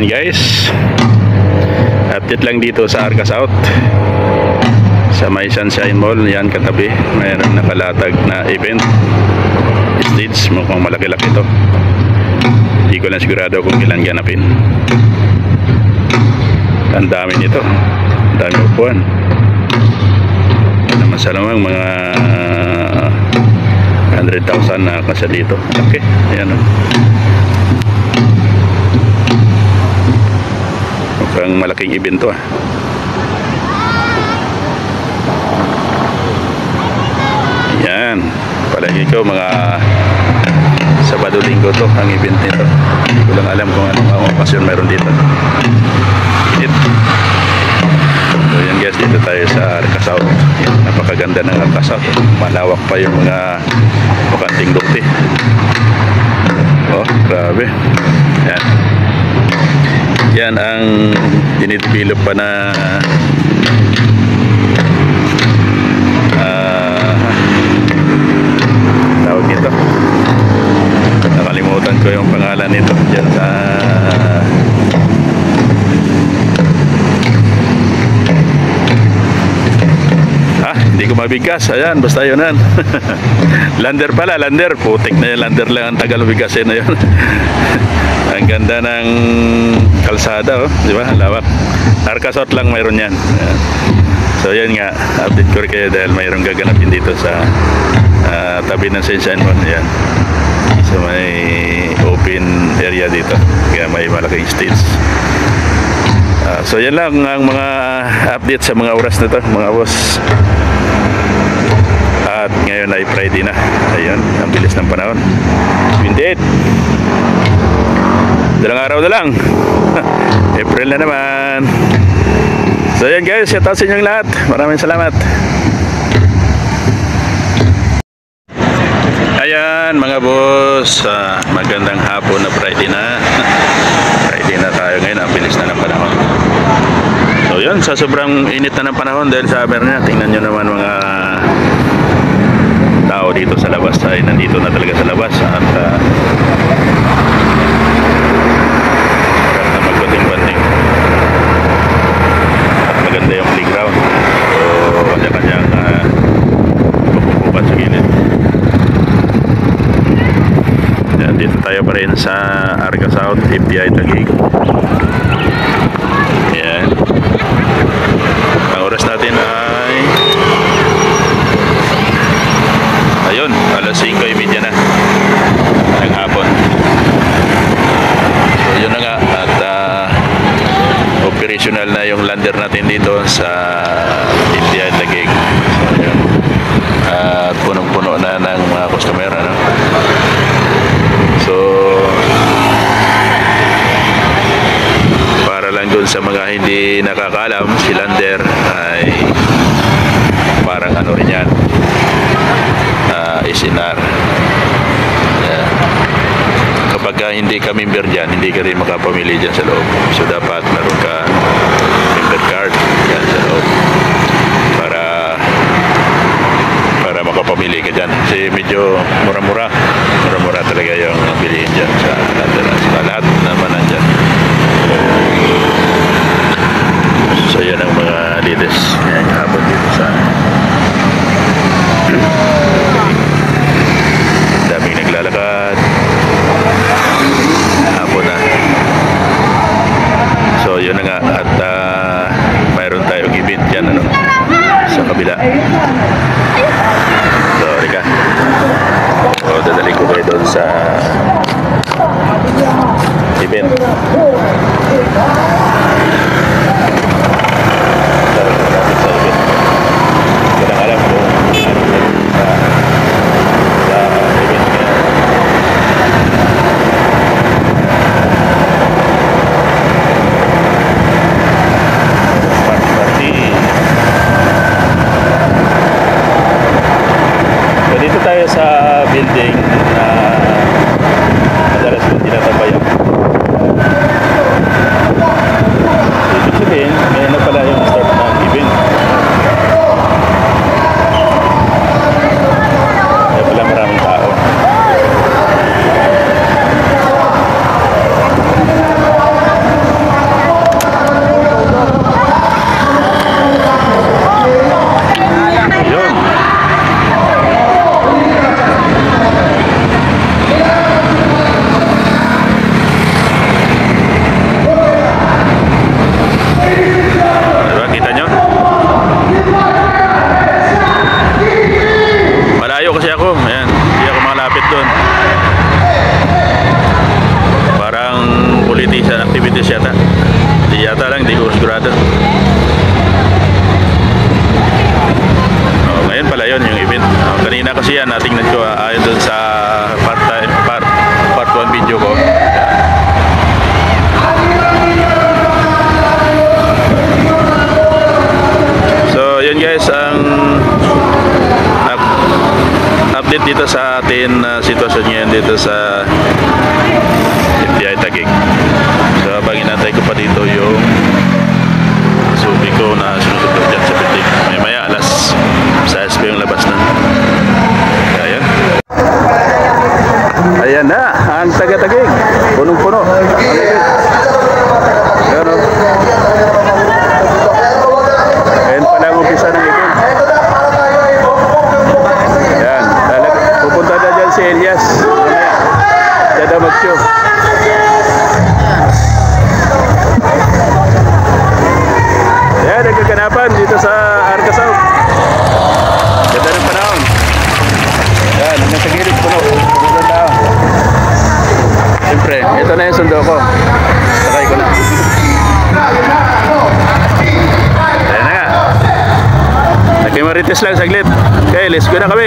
Ayan guys, update lang dito sa Arca South sa may Sunshine Mall. Yan katabi, mayroon nakalatag na event stage. Mukhang malaki-laki to. Hindi ko lang sigurado kung ilan ganapin. Ang dami nito, ang dami upuan. Naman sa lamang mga 100,000 na kasi dito. Okay, ayan o. Mukhang malaking event to ah. Ayan, palagi ko mga Sabado Linggo to ang event nito. Hindi ko lang alam kung anong okasyon meron dito. So yan guys, dito tayo sa Arca South. Yan, napakaganda ng Arca South. Malawak pa yung mga bukanting lote. Oh, grabe. Yan. Yan ang dinidevelop pa na tawag nito. Nakalimutan ko yung pangalan nito. Yan sa hindi ko mabigkas. Ayan, basta yun yan. Lander pala, lander. Putik na yung lander lang ang tagal bigasin na yun. Ang ganda ng kalsada, oh. Di ba? Lawak. Arca South lang mayroon yan. Ayan. So yan nga, update ko rin kayo dahil mayroong gaganapin dito sa tabi ng Sunshine Mall. Ayan. So may open area dito. Kaya may malaking stage. So yan lang ang mga update sa mga oras na to, mga boss. At ngayon ay Friday na. Ayun, ang bilis ng panahon. 28. Dalang araw na lang. April na naman. So yan guys, shout out sa inyong lahat. Maraming salamat. Ayan mga boss, magandang hapon na Friday na. Friday na tayo ngayon, ang bilis na ng panahon. So yun, sa sobrang init na ng panahon dahil summer na, tingnan nyo naman mga tao dito sa labas ay nandito na talaga sa labas at na magbating-bating at maganda yung playground. So kanya-kanyang pupupat sa gilid. Yan, dito tayo pa rin sa Arca South, FPI Taguig. Yan. Ang oras natin ay ayun, alas 5:30 na ng hapon. So yun na nga, at operational na yung lander natin dito sa FPI Taguig. So yun, at punong-puno na ng mga customer, ano? So para lang dun sa mga hindi nakakaalam, si lander ay parang ano rin yan, SNR. Kapag hindi ka member dyan, hindi ka rin makapamili dyan sa loob. So dapat meron ka member card dyan sa loob para makapamili ka dyan. Kasi medyo mura-mura talaga yung bilihin dyan sa lander. So lahat naman nandyan. So yan ang mga leaders ngayong hapon dito sa daming naglalakad hapon na. So yun na nga, at mayroon tayong event dyan, ano, sa kabila. So rika, so dadali ko kayo doon sa event. Dito tayo sa building na madalas yung tinatabayan. Ibig sabihin, may na pala yung start ng event. Kaya pala maraming tao. natin sitwasyon ngayon dito sa FTI Taguig. So habang inantay ko pa dito yung subi ko na sinusunod dyan sa building. Maya alas 6 pa yung labas na. Ayan. Ayan na, ang taga-Taguig. Punong-puno. Ayan o. Ayan pala ang umpisa ng event. Ayan, pupunta na dyan si Elias. Diyan na mag-show. Ayan, nagkaganapan dito sa Arcasaw. Ganda ng panahon. Ayan, hanggang sa gilid, puno. Puno na. Siyempre, ito na yung sundo ko. Sakay ko na. Ayan na nga. Nagkimarites lang saglit. Okay, let's go na kami.